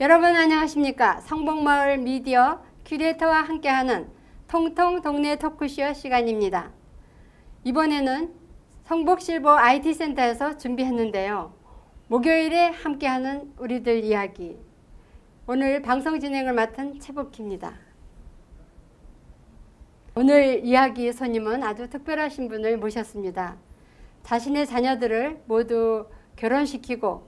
여러분 안녕하십니까? 성북마을 미디어 큐레이터와 함께하는 통통 동네 토크쇼 시간입니다. 이번에는 성북실버 IT센터에서 준비했는데요. 목요일에 함께하는 우리들 이야기. 오늘 방송 진행을 맡은 최복희입니다. 오늘 이야기 손님은 아주 특별하신 분을 모셨습니다. 자신의 자녀들을 모두 결혼시키고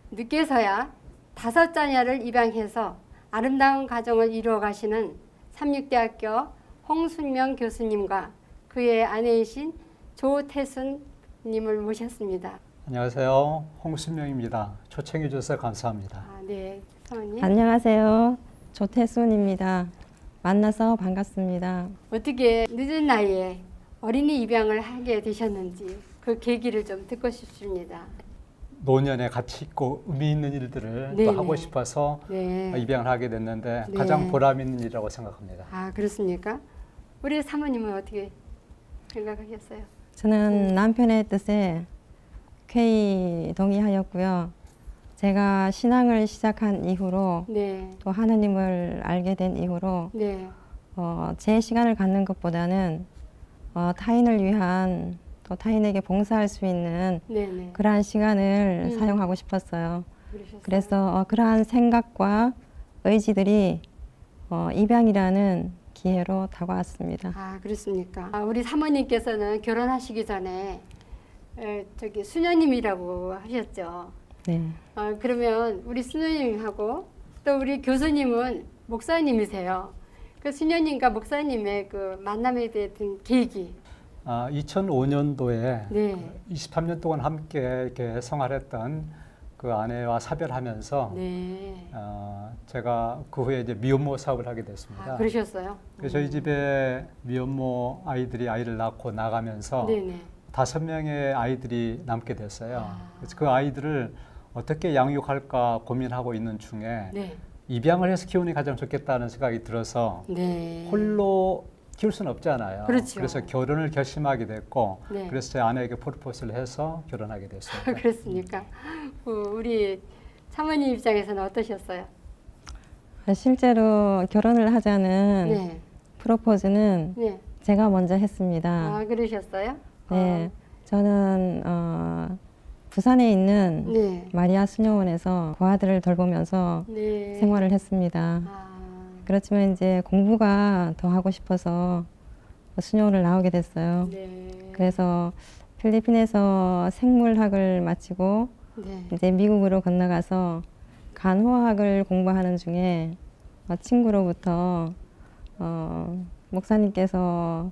늦게서야 5자녀를 입양해서 아름다운 가정을 이루어 가시는 삼육대학교 홍순명 교수님과 그의 아내이신 조태순님을 모셨습니다. 안녕하세요. 홍순명입니다. 초청해 주셔서 감사합니다. 네, 사모님. 안녕하세요. 조태순입니다. 만나서 반갑습니다. 어떻게 늦은 나이에 어린이 입양을 하게 되셨는지 그 계기를 좀 듣고 싶습니다. 노년에 가치 있고 의미 있는 일들을 네네. 또 하고 싶어서 네. 입양을 하게 됐는데 네. 가장 보람 있는 일이라고 생각합니다. 아, 그렇습니까? 우리 사모님은 어떻게 생각하셨어요? 저는 남편의 뜻에 쾌히 동의하였고요. 제가 신앙을 시작한 이후로 네. 또 하느님을 알게 된 이후로 네. 제 시간을 갖는 것보다는 타인을 위한 또 타인에게 봉사할 수 있는 네네. 그러한 시간을 사용하고 싶었어요. 그러셨어요? 그래서 그러한 생각과 의지들이 입양이라는 기회로 다가왔습니다. 아, 그렇습니까? 우리 사모님께서는 결혼하시기 전에 저기 수녀님이라고 하셨죠. 네. 그러면 우리 수녀님하고 또 우리 교수님은 목사님이세요. 그 수녀님과 목사님의 그 만남에 대한 계기. 2005년도에 네. 23년 동안 함께 이렇게 생활했던 그 아내와 사별하면서 네. 제가 그 후에 이제 미혼모 사업을 하게 됐습니다. 그러셨어요? 그래서 저희 집에 미혼모 아이들이 아이를 낳고 나가면서 네네. 5명의 아이들이 남게 됐어요. 그래서 그 아이들을 어떻게 양육할까 고민하고 있는 중에 네. 입양을 해서 키우는 게 가장 좋겠다는 생각이 들어서 네. 홀로 키울 수는 없잖아요. 그렇죠. 그래서 결혼을 결심하게 됐고 네. 그래서 제 아내에게 프로포즈를 해서 결혼하게 됐습니다. 그렇습니까? 우리 사모님 입장에서는 어떠셨어요? 실제로 결혼을 하자는 네. 프로포즈는 네. 제가 먼저 했습니다. 그러셨어요? 네, 저는 부산에 있는 네. 마리아 수녀원에서 고아들을 돌보면서 네. 생활을 했습니다. 그렇지만 이제 공부가 더 하고 싶어서 수녀원을 나오게 됐어요. 네. 그래서 필리핀에서 생물학을 마치고 네. 이제 미국으로 건너가서 간호학을 공부하는 중에 친구로부터 목사님께서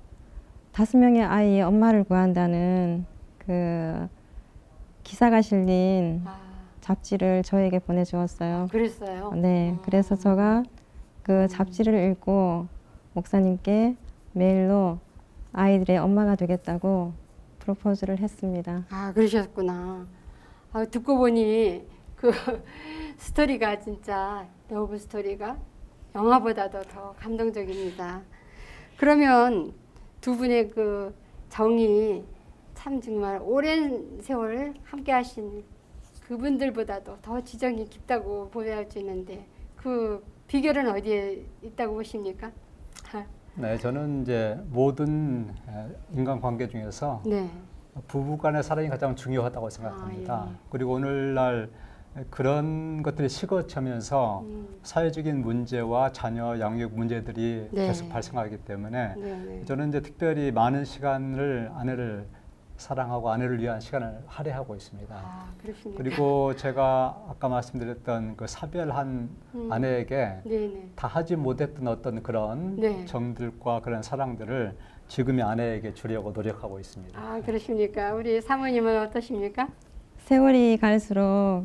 5명의 아이의 엄마를 구한다는 그 기사가 실린 잡지를 저에게 보내주었어요. 그랬어요? 네, 그래서 제가 그 잡지를 읽고 목사님께 메일로 아이들의 엄마가 되겠다고 프로포즈를 했습니다. 그러셨구나. 듣고 보니 그 스토리가 진짜 러브 스토리가 영화보다도 더 감동적입니다. 그러면 두 분의 그 정이 참 정말 오랜 세월 함께 하신 그분들보다도 더 지정이 깊다고 보여할 수 있는데 그 비결은 어디에 있다고 보십니까? 네, 저는 이제 모든 인간관계 중에서 네. 부부 간의 사랑이 가장 중요하다고 생각합니다. 예. 그리고 오늘날 그런 것들이 시거치면서 사회적인 문제와 자녀 양육 문제들이 네. 계속 발생하기 때문에 네. 저는 이제 특별히 많은 시간을 아내를 사랑하고 아내를 위한 시간을 할애하고 있습니다. 그렇습니까? 그리고 제가 아까 말씀드렸던 그 사별한 아내에게 네네. 다 하지 못했던 어떤 그런 네. 정들과 그런 사랑들을 지금의 아내에게 주려고 노력하고 있습니다. 그렇습니까? 우리 사모님은 어떠십니까? 세월이 갈수록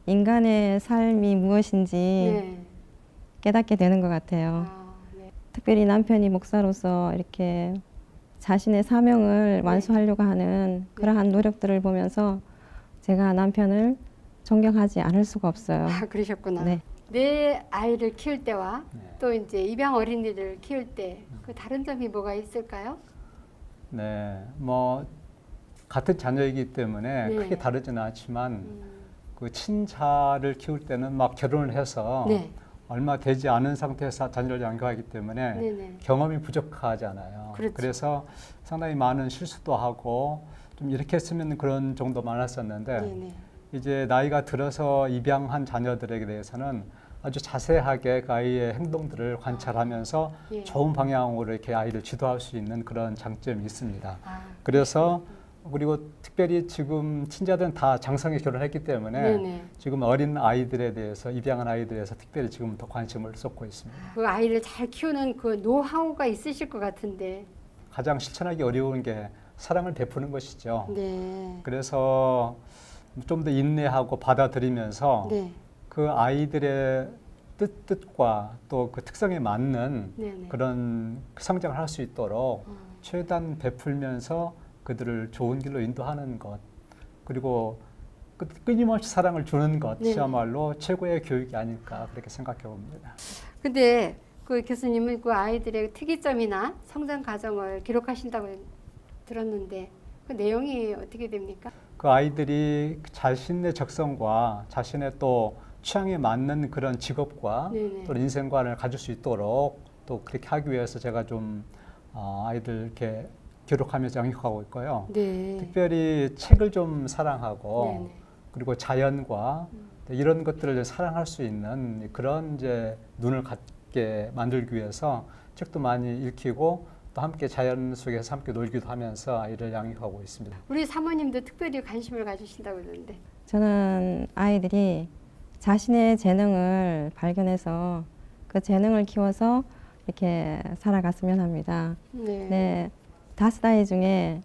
인간의 삶이 무엇인지 네. 깨닫게 되는 것 같아요. 네. 특별히 남편이 목사로서 이렇게 자신의 사명을 완수하려고 하는 그러한 노력들을 보면서 제가 남편을 존경하지 않을 수가 없어요. 그러셨구나. 네. 내 아이를 키울 때와 네. 또 이제 입양 어린이를 키울 때 그 다른 점이 뭐가 있을까요? 네, 뭐 같은 자녀이기 때문에 네. 크게 다르지는 않지만 그 친자를 키울 때는 막 결혼을 해서 네. 얼마 되지 않은 상태에서 자녀를 양육하기 때문에 네네. 경험이 부족하잖아요. 그렇죠. 그래서 상당히 많은 실수도 하고 좀 이렇게 했으면 그런 정도 많았었는데 네네. 이제 나이가 들어서 입양한 자녀들에게 대해서는 아주 자세하게 그 아이의 행동들을 관찰하면서 예. 좋은 방향으로 이렇게 아이를 지도할 수 있는 그런 장점이 있습니다. 아, 그래서 그리고 특별히 지금 친자들은 다 장성에 결혼했기 때문에 네네. 지금 어린 아이들에 대해서 입양한 아이들에 대해서 특별히 지금 더 관심을 쏟고 있습니다. 그 아이를 잘 키우는 그 노하우가 있으실 것 같은데. 가장 실천하기 어려운 게 사랑을 베푸는 것이죠. 네. 그래서 좀 더 인내하고 받아들이면서 네. 그 아이들의 뜻과 또 그 특성에 맞는 네네. 그런 성장을 할 수 있도록 최대한 베풀면서 그들을 좋은 길로 인도하는 것, 그리고 끊임없이 사랑을 주는 것이야말로 최고의 교육이 아닐까 그렇게 생각해 봅니다. 근데 그 교수님은 그 아이들의 특이점이나 성장 과정을 기록하신다고 들었는데 그 내용이 어떻게 됩니까? 그 아이들이 자신의 적성과 자신의 또 취향에 맞는 그런 직업과 네네. 또 인생관을 가질 수 있도록 또 그렇게 하기 위해서 제가 좀 아이들 이렇게 기록하면서 양육하고 있고요. 네. 특별히 책을 좀 사랑하고 네네. 그리고 자연과 이런 것들을 사랑할 수 있는 그런 이제 눈을 갖게 만들기 위해서 책도 많이 읽히고 또 함께 자연 속에서 함께 놀기도 하면서 아이를 양육하고 있습니다. 우리 사모님도 특별히 관심을 가지신다고 그러는데. 저는 아이들이 자신의 재능을 발견해서 그 재능을 키워서 이렇게 살아갔으면 합니다. 네. 네, 5아이 중에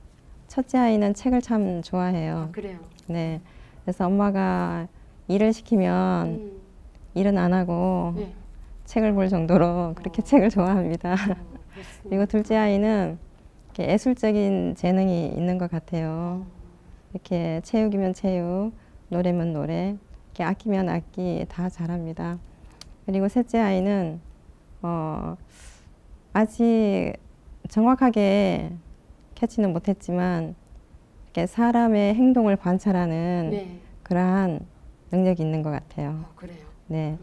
첫째 아이는 책을 참 좋아해요. 아, 그래요. 네, 그래서 엄마가 일을 시키면 음. 일은 안 하고 네. 책을 볼 정도로 그렇게 책을 좋아합니다. 그렇습니다. 그리고 둘째 아이는 이렇게 예술적인 재능이 있는 것 같아요. 이렇게 체육이면 체육, 노래면 노래, 이렇게 악기면 악기 다 잘합니다. 그리고 셋째 아이는 아직 정확하게 캐치는 못했지만 이렇게 사람의 행동을 관찰하는 네. 그러한 능력이 있는 것 같아요. 그래요. 네,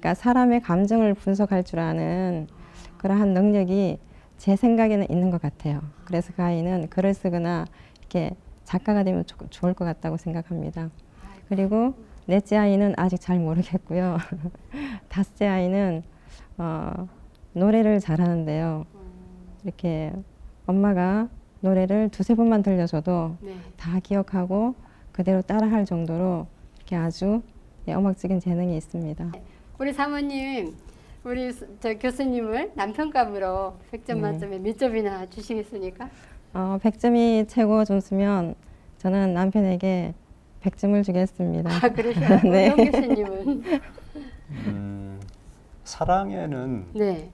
그러니까 사람의 감정을 분석할 줄 아는 그러한 능력이 제 생각에는 있는 것 같아요. 그래서 그 아이는 글을 쓰거나 이렇게 작가가 되면 좋을 것 같다고 생각합니다. 그리고 넷째 아이는 아직 잘 모르겠고요. 다섯째 아이는 노래를 잘하는데요. 이렇게 엄마가 노래를 2-3번만 들려줘도 네. 다 기억하고 그대로 따라할 정도로 이렇게 아주 음악적인 재능이 있습니다. 우리 사모님, 우리 저 교수님을 남편감으로 100점 만점에 몇 점이나 주시겠습니까? 100점이 최고 점수면 저는 남편에게 100점을 주겠습니다. 아, 그러세요? 네. 우리 형 교수님은? 사랑에는 네.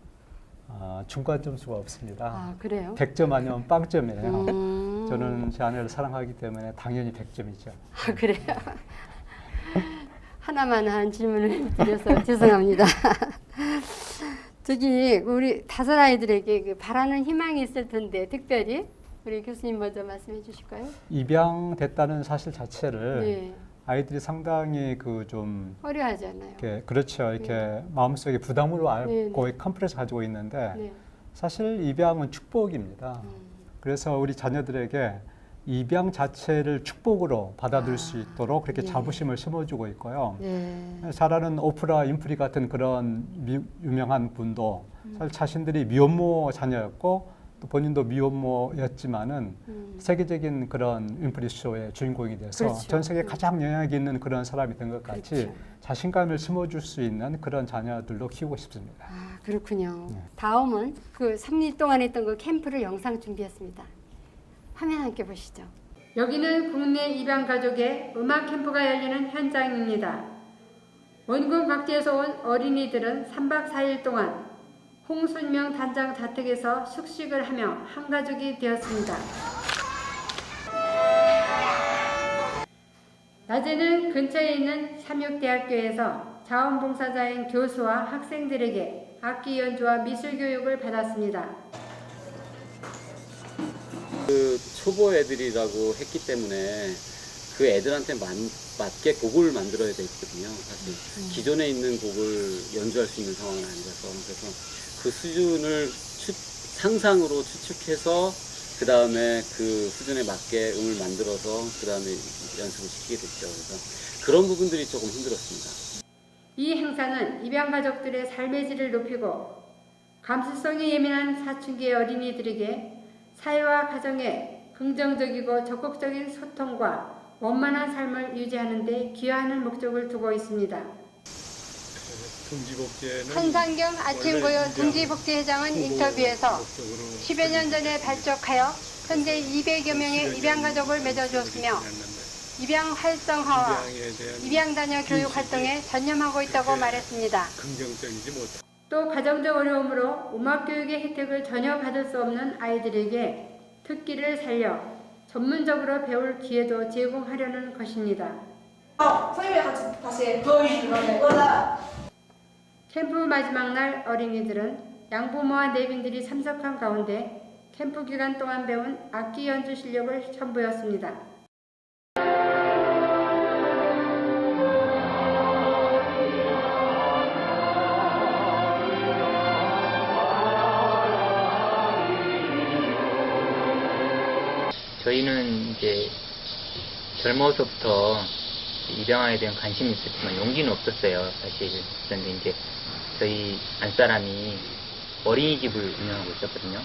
중간 점수가 없습니다. 아, 그래요? 100점 아니면 빵점이에요. 음. 저는 제 아내를 사랑하기 때문에 당연히 100점이죠. 아, 그래요? 하나만 한 질문을 드려서 죄송합니다. 저기 우리 5아이들에게 그 바라는 희망이 있을 텐데 특별히 우리 교수님 먼저 말씀해 주실까요? 입양됐다는 사실 자체를 네. 아이들이 상당히 그 좀 어려하지 않나요? 이렇게 그렇죠. 이렇게 마음속에 부담으로 알고 네, 컴플렉스 가지고 있는데 네. 사실 입양은 축복입니다. 그래서 우리 자녀들에게 입양 자체를 축복으로 받아들일 수 있도록 그렇게 네. 자부심을 심어주고 있고요. 네. 잘 아는 오프라 윈프리 같은 그런 유명한 분도 사실 자신들이 미혼모 자녀였고 또 본인도 미혼모였지만은 세계적인 그런 윈프리 쇼의 주인공이 돼서 그렇죠. 전 세계에 가장 영향력 있는 그런 사람이 된 것 같이 그렇죠. 자신감을 심어줄 수 있는 그런 자녀들도 키우고 싶습니다. 아, 그렇군요. 네. 다음은 그 3일 동안 했던 그 캠프를 영상 준비했습니다. 화면 함께 보시죠. 여기는 국내 입양 가족의 음악 캠프가 열리는 현장입니다. 원군 각지에서 온 어린이들은 3박 4일 동안 홍순명 단장 자택에서 숙식을 하며 한 가족이 되었습니다. 낮에는 근처에 있는 삼육대학교에서 자원봉사자인 교수와 학생들에게 악기 연주와 미술 교육을 받았습니다. 그 초보 애들이라고 했기 때문에 그 애들한테 맞게 곡을 만들어야 되거든요. 사실 기존에 있는 곡을 연주할 수 있는 상황은 아니라서 그래서 그 수준을 상상으로 추측해서 그 다음에 그 수준에 맞게 음을 만들어서 그 다음에 연습을 시키게 됐죠. 그래서 그런 부분들이 조금 힘들었습니다. 이 행사는 입양 가족들의 삶의 질을 높이고 감수성이 예민한 사춘기의 어린이들에게 사회와 가정의 긍정적이고 적극적인 소통과 원만한 삶을 유지하는 데 기여하는 목적을 두고 있습니다. 한상경 아침고요 동지복지회장은 인터뷰에서 10여 년 전에 발족하여 현재 200여 명의 입양 가족을 맺어주었으며 입양 활성화와 입양 자녀 교육 활동에 전념하고 있다고 말했습니다. 또 가정적 어려움으로 음악 교육의 혜택을 전혀 받을 수 없는 아이들에게 특기를 살려 전문적으로 배울 기회도 제공하려는 것입니다. 선생님이 다시 보여주시는 거다. 캠프 마지막 날 어린이들은 양부모와 내빈들이 참석한 가운데 캠프 기간 동안 배운 악기 연주 실력을 선보였습니다. 저희는 이제 젊어서부터 입양아에 대한 관심이 있었지만 용기는 없었어요, 사실. 그런데 이제 저희 안사람이 어린이집을 운영하고 있었거든요.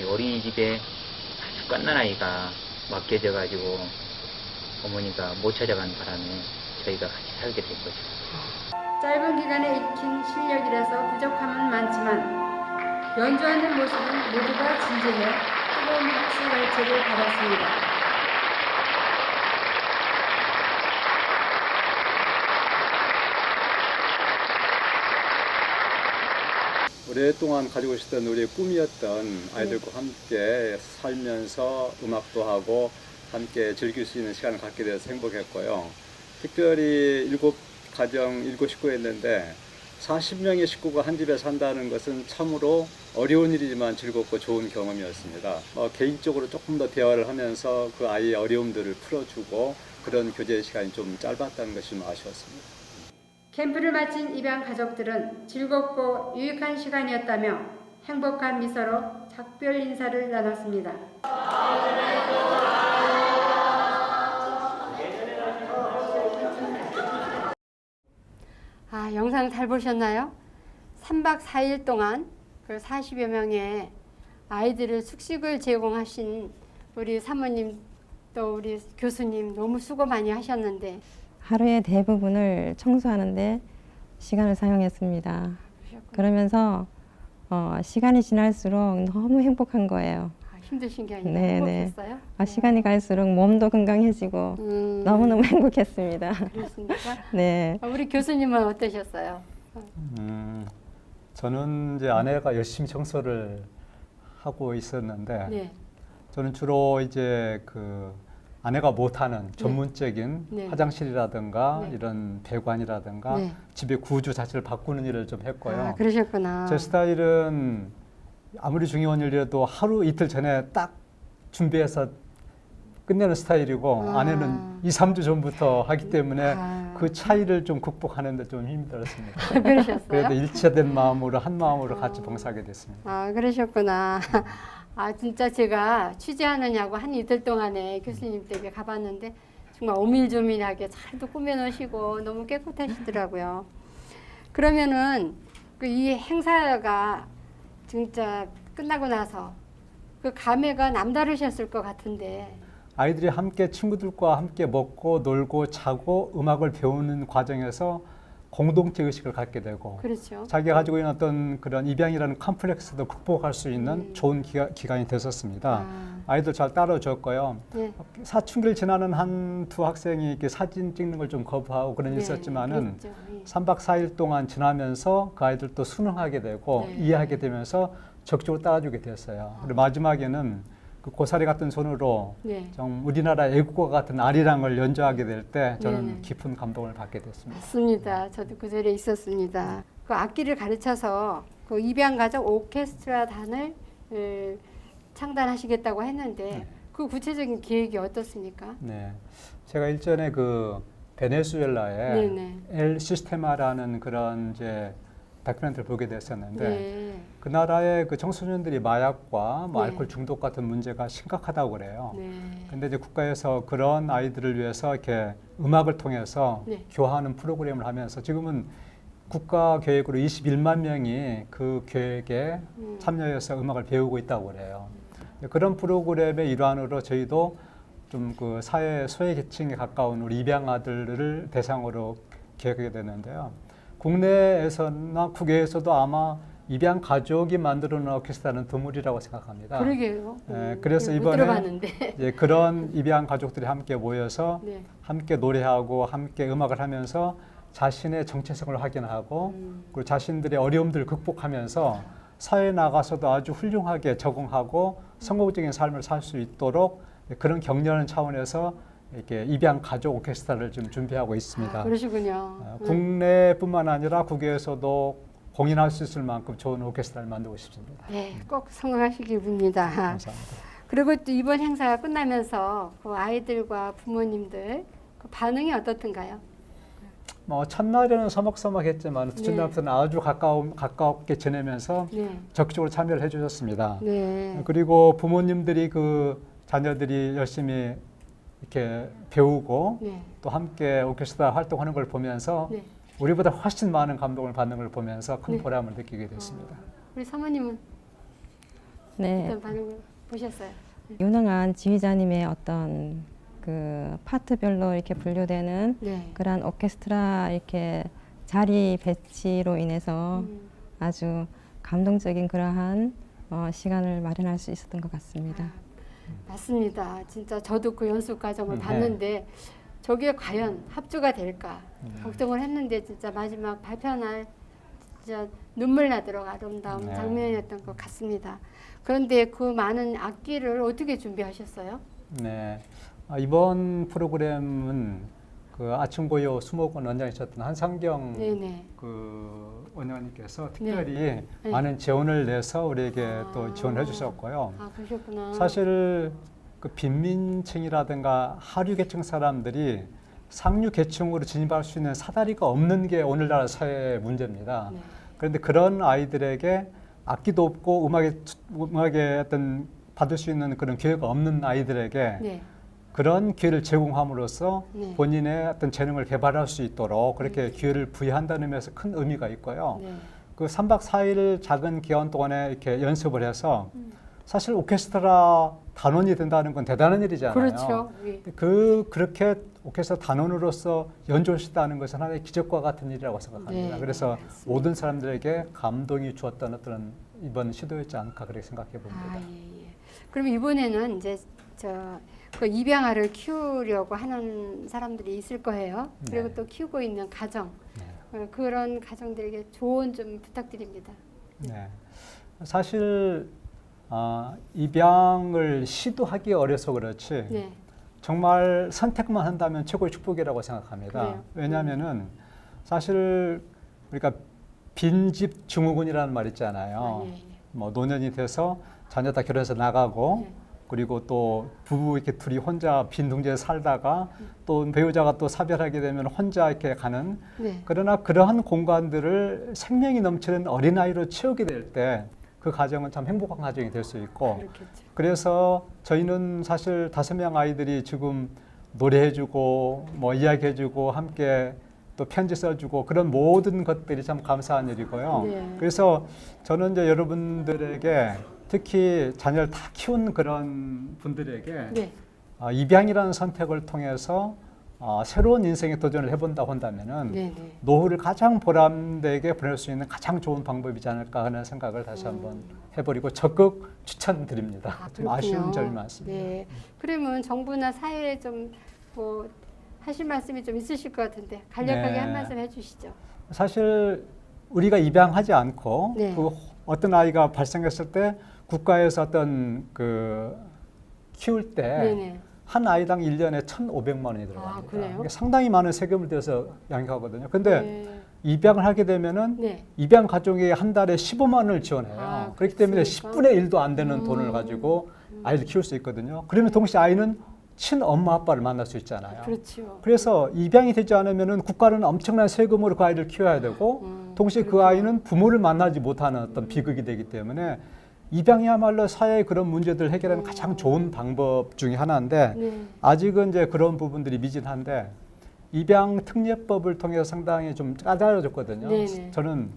어린이집에 아주 갓난아이가 맡겨져가지고 어머니가 못 찾아가는 바람에 저희가 같이 살게 된 거죠. 짧은 기간에 익힌 실력이라서 부족함은 많지만 연주하는 모습은 모두가 진지해 뜨거운 박수 갈채를 받았습니다. 오랫동안 가지고 있었던 우리의 꿈이었던 아이들과 함께 살면서 음악도 하고 함께 즐길 수 있는 시간을 갖게 돼서 행복했고요. 특별히 7가정 7식구였는데 40명의 식구가 한 집에 산다는 것은 참으로 어려운 일이지만 즐겁고 좋은 경험이었습니다. 개인적으로 조금 더 대화를 하면서 그 아이의 어려움들을 풀어주고 그런 교제 시간이 좀 짧았다는 것이 좀 아쉬웠습니다. 캠프를 마친 입양 가족들은 즐겁고 유익한 시간이었다며 행복한 미소로 작별 인사를 나눴습니다. 영상 잘 보셨나요? 3박 4일 동안 그 40여 명의 아이들을 숙식을 제공하신 우리 사모님 또 우리 교수님 너무 수고 많이 하셨는데 하루의 대부분을 청소하는데 시간을 사용했습니다. 그러면서 시간이 지날수록 너무 행복한 거예요. 힘드신 게 아니라 네, 행복했어요? 시간이 갈수록 몸도 건강해지고 너무너무 행복했습니다. 그렇습니까? 네. 우리 교수님은 어떠셨어요? 저는 이제 아내가 열심히 청소를 하고 있었는데 네. 저는 주로 이제 그 아내가 못하는 전문적인 네. 화장실이라든가 네. 이런 배관이라든가 네. 집의 구조 자체를 바꾸는 일을 좀 했고요. 그러셨구나. 제 스타일은 아무리 중요한 일이라도 하루 이틀 전에 딱 준비해서 끝내는 스타일이고 아내는 2, 3주 전부터 하기 때문에 그 차이를 좀 극복하는 데 좀 힘이 들었습니다. 그러셨어요? 그래도 일체된 마음으로 한 마음으로 같이 봉사하게 됐습니다. 그러셨구나. 진짜 제가 취재하느냐고 한 이틀 동안에 교수님 댁에 가봤는데 정말 오밀조밀하게 잘도 꾸며놓으시고 너무 깨끗하시더라고요. 그러면은 이 행사가 진짜 끝나고 나서 그 감회가 남다르셨을 것 같은데 아이들이 함께 친구들과 함께 먹고 놀고 자고 음악을 배우는 과정에서 공동체 의식을 갖게 되고 그렇죠. 자기가 가지고 있는 어떤 그런 입양이라는 컴플렉스도 극복할 수 있는 좋은 기간이 됐었습니다. 아이들 잘 따라줬고요. 네. 사춘기를 지나는 한두 학생이 이렇게 사진 찍는 걸 좀 거부하고 그런 일이 있었지만은 그랬죠. 3박 4일 동안 지나면서 그 아이들도 순응하게 되고 네. 이해하게 되면서 적극적으로 따라주게 됐어요. 그리고 마지막에는 그 고사리 같은 손으로 네. 좀 우리나라 애국가 같은 아리랑을 연주하게 될 때 저는 네네. 깊은 감동을 받게 됐습니다. 맞습니다. 저도 그 자리에 있었습니다. 그 악기를 가르쳐서 그 입양 가족 오케스트라 단을 창단하시겠다고 했는데 그 구체적인 계획이 어떻습니까? 네, 제가 일전에 그 베네수엘라의 네네. 엘 시스테마라는 그런 이제 다큐멘터리를 보게 됐었는데 네. 그 나라의 그 청소년들이 마약과 뭐 네. 알코올 중독 같은 문제가 심각하다고 그래요. 네. 근데 이제 국가에서 그런 아이들을 위해서 이렇게 음악을 통해서 네. 교화하는 프로그램을 하면서 지금은 국가 계획으로 21만 명이 그 계획에 참여해서 음악을 배우고 있다고 그래요. 그런 프로그램의 일환으로 저희도 좀 그 사회 소외계층에 가까운 우리 입양아들을 대상으로 기획하게 되는데요. 국내에서나 국외에서도 아마 입양 가족이 만들어 놓은 오케스트라는 드물이라고 생각합니다. 그러게요. 그래서 못 이번에 들어봤는데. 이제 그런 입양 가족들이 함께 모여서 네. 함께 노래하고 함께 음악을 하면서 자신의 정체성을 확인하고 그리고 자신들의 어려움들을 극복하면서 사회에 나가서도 아주 훌륭하게 적응하고 성공적인 삶을 살 수 있도록 그런 격려하는 차원에서 이렇게 입양 가족 오케스트라를 좀 준비하고 있습니다. 아, 그러시군요. 국내뿐만 아니라 국외에서도 공연할 수 있을 만큼 좋은 오케스트라를 만들고 싶습니다. 네, 꼭 성공하시기 바랍니다. 감사합니다. 그리고 또 이번 행사가 끝나면서 그 아이들과 부모님들 그 반응이 어떻던가요? 뭐 첫날에는 서먹서먹했지만 두째 날부터는 아주 가깝게 지내면서 네. 적극적으로 참여를 해주셨습니다. 네. 그리고 부모님들이 그 자녀들이 열심히 이렇게 배우고 네. 또 함께 오케스트라 활동하는 걸 보면서 네. 우리보다 훨씬 많은 감동을 받는 걸 보면서 큰 네. 보람을 느끼게 됐습니다. 우리 사모님은 네, 어떤 반응을 보셨어요? 유능한 지휘자님의 어떤 그 파트별로 이렇게 분류되는 네. 그러한 오케스트라 이렇게 자리 배치로 인해서 아주 감동적인 그러한 시간을 마련할 수 있었던 것 같습니다. 맞습니다. 진짜 저도 그 연습 과정을 네. 봤는데 저게 과연 합주가 될까 걱정을 했는데 진짜 마지막 발표날 진짜 눈물 나도록 아름다운 네. 장면이었던 것 같습니다. 그런데 그 많은 악기를 어떻게 준비하셨어요? 네, 이번 프로그램은 그 아침고요 수목원 원장이셨던 한상경 네네. 그 원장님께서 특별히 네. 많은 지원을 내서 우리에게 아. 또 지원해 주셨고요. 아 그러셨구나. 사실 그 빈민층이라든가 하류계층 사람들이 상류계층으로 진입할 수 있는 사다리가 없는 게 오늘날 사회의 문제입니다. 네. 그런데 그런 아이들에게 악기도 없고 음악에 어떤 받을 수 있는 그런 기회가 없는 아이들에게 네. 그런 기회를 제공함으로써 네. 본인의 어떤 재능을 개발할 수 있도록 그렇게 기회를 부여한다는 의미에서 큰 의미가 있고요. 네. 그 3박 4일 작은 기간 동안에 이렇게 연습을 해서 사실 오케스트라 단원이 된다는 건 대단한 일이잖아요. 그렇죠. 예. 그렇게 오케스트라 단원으로서 연주할 수 있다는 것은 하나의 기적과 같은 일이라고 생각합니다. 네, 그래서 맞습니다. 모든 사람들에게 감동이 주었던 어떤 이번 시도였지 않을까 그렇게 생각해 봅니다. 아, 예, 예. 그럼 이번에는 이제 그 입양아를 키우려고 하는 사람들이 있을 거예요. 그리고 네. 또 키우고 있는 가정, 네. 그런 가정들에게 조언 좀 부탁드립니다. 네. 사실 입양을 시도하기 어려서 그렇지 네, 정말 선택만 한다면 최고의 축복이라고 생각합니다. 그래요? 왜냐하면은 사실 우리가 빈집 증후군이라는 말 있잖아요. 아, 예, 예. 뭐 노년이 돼서 자녀 다 결혼해서 나가고 네. 그리고 또 부부 이렇게 둘이 혼자 빈 동지에 살다가 또 배우자가 또 사별하게 되면 혼자 이렇게 가는 네. 그러나 그러한 공간들을 생명이 넘치는 어린아이로 채우게 될 때 그 가정은 참 행복한 가정이 될 수 있고 그렇겠죠. 그래서 저희는 사실 5명 아이들이 지금 노래해주고 뭐 이야기해주고 함께 또 편지 써주고 그런 모든 것들이 참 감사한 일이고요. 네. 그래서 저는 이제 여러분들에게 특히 자녀를 다 키운 그런 분들에게 네. 입양이라는 선택을 통해서 새로운 인생에 도전을 해본다고 한다면은 네, 네. 노후를 가장 보람되게 보낼 수 있는 가장 좋은 방법이지 않을까 하는 생각을 다시 한번 해버리고 적극 추천드립니다. 좀 그렇군요. 아쉬운 점이 많습니다. 네. 그러면 정부나 사회에 좀 뭐 하실 말씀이 좀 있으실 것 같은데 간략하게 네. 한 말씀 해주시죠. 사실 우리가 입양하지 않고 네. 그 어떤 아이가 발생했을 때 국가에서 어떤 그 키울 때 네네. 한 아이당 1년에 1,500만 원이 들어갑니다. 그래요? 이게 상당히 많은 세금을 들여서 양육하거든요. 근데 네. 입양을 하게 되면은 네. 입양 가족이 한 달에 15만 원을 지원해요. 아, 그렇기 때문에 그렇습니까? 10분의 1도 안 되는 돈을 가지고 아이를 키울 수 있거든요. 그러면 동시에 아이는 친엄마 아빠를 만날 수 있잖아요. 그렇죠. 그래서 입양이 되지 않으면은 국가는 엄청난 세금으로 그 아이를 키워야 되고 동시에 그 그렇구나. 아이는 부모를 만나지 못하는 어떤 비극이 되기 때문에 입양이야말로 사회의 그런 문제들을 해결하는 가장 좋은 방법 중에 하나인데 네. 아직은 이제 그런 부분들이 미진한데 입양 특례법을 통해서 상당히 좀 까다로워졌거든요. 네네. 저는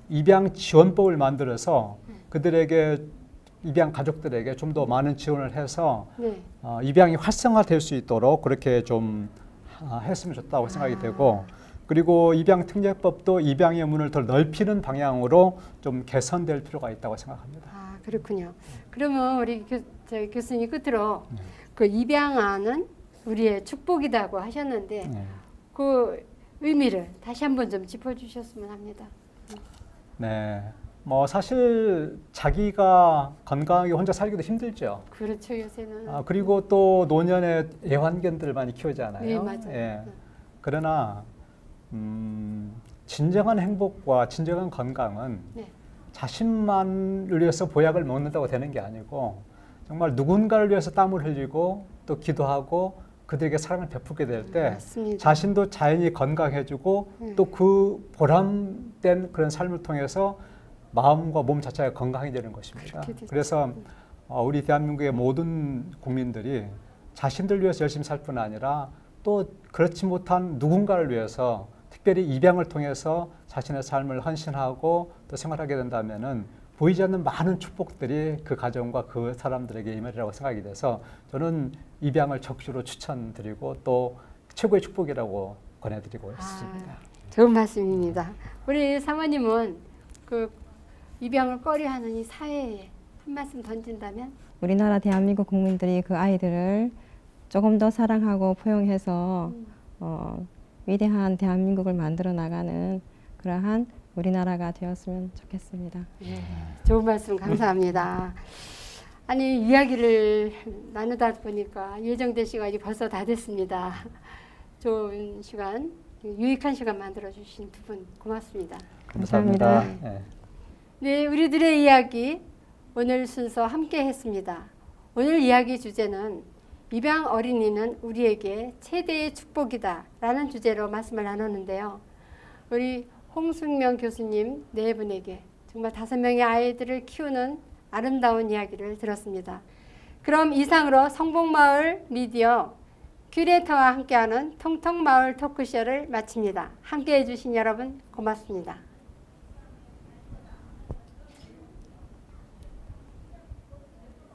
입양 지원법을 만들어서 그들에게 입양 가족들에게 좀 더 많은 지원을 해서 네. 입양이 활성화될 수 있도록 그렇게 좀 했으면 좋다고 생각이 되고 그리고 입양 특례법도 입양의 문을 더 넓히는 방향으로 좀 개선될 필요가 있다고 생각합니다. 아, 그렇군요. 그러면 우리 저희 교수님 끝으로 그 입양아는 우리의 축복이라고 하셨는데 네. 그 의미를 다시 한번 좀 짚어주셨으면 합니다. 네. 뭐 사실 자기가 건강하게 혼자 살기도 힘들죠. 그렇죠, 요새는. 그리고 또 노년에 애완견들을 많이 키우잖아요. 네, 맞아요. 예. 그러나 진정한 행복과 진정한 건강은 네. 자신만을 위해서 보약을 먹는다고 되는 게 아니고 정말 누군가를 위해서 땀을 흘리고 또 기도하고 그들에게 사랑을 베풀게 될 때 맞습니다. 자신도 자연히 건강해지고 또 그 보람된 그런 삶을 통해서 마음과 몸 자체가 건강이 되는 것입니다. 그렇게 되죠. 그래서 우리 대한민국의 모든 국민들이 자신들 위해서 열심히 살 뿐 아니라 또 그렇지 못한 누군가를 위해서 특별히 입양을 통해서 자신의 삶을 헌신하고 또 생활하게 된다면은 보이지 않는 많은 축복들이 그 가정과 그 사람들에게 임하리라고 생각이 돼서 저는 입양을 적극적으로 추천드리고 또 최고의 축복이라고 권해드리고 있습니다. 좋은 말씀입니다. 우리 사모님은 그 입양을 꺼려하는 이 사회에 한 말씀 던진다면? 우리나라 대한민국 국민들이 그 아이들을 조금 더 사랑하고 포용해서 위대한 대한민국을 만들어 나가는 그러한 우리나라가 되었으면 좋겠습니다. 네, 좋은 말씀 감사합니다. 아니 이야기를 나누다 보니까 예정된 시간이 벌써 다 됐습니다. 좋은 시간, 유익한 시간 만들어 주신 두 분 고맙습니다. 감사합니다. 감사합니다. 네. 네, 우리들의 이야기 오늘 순서 함께 했습니다. 오늘 이야기 주제는 입양 어린이는 우리에게 최대의 축복이다 라는 주제로 말씀을 나눴는데요. 우리 홍승명 교수님 네 분에게 정말 5명의 아이들을 키우는 아름다운 이야기를 들었습니다. 그럼 이상으로 성북마을 미디어 큐레이터와 함께하는 통통마을 토크쇼를 마칩니다. 함께해 주신 여러분 고맙습니다.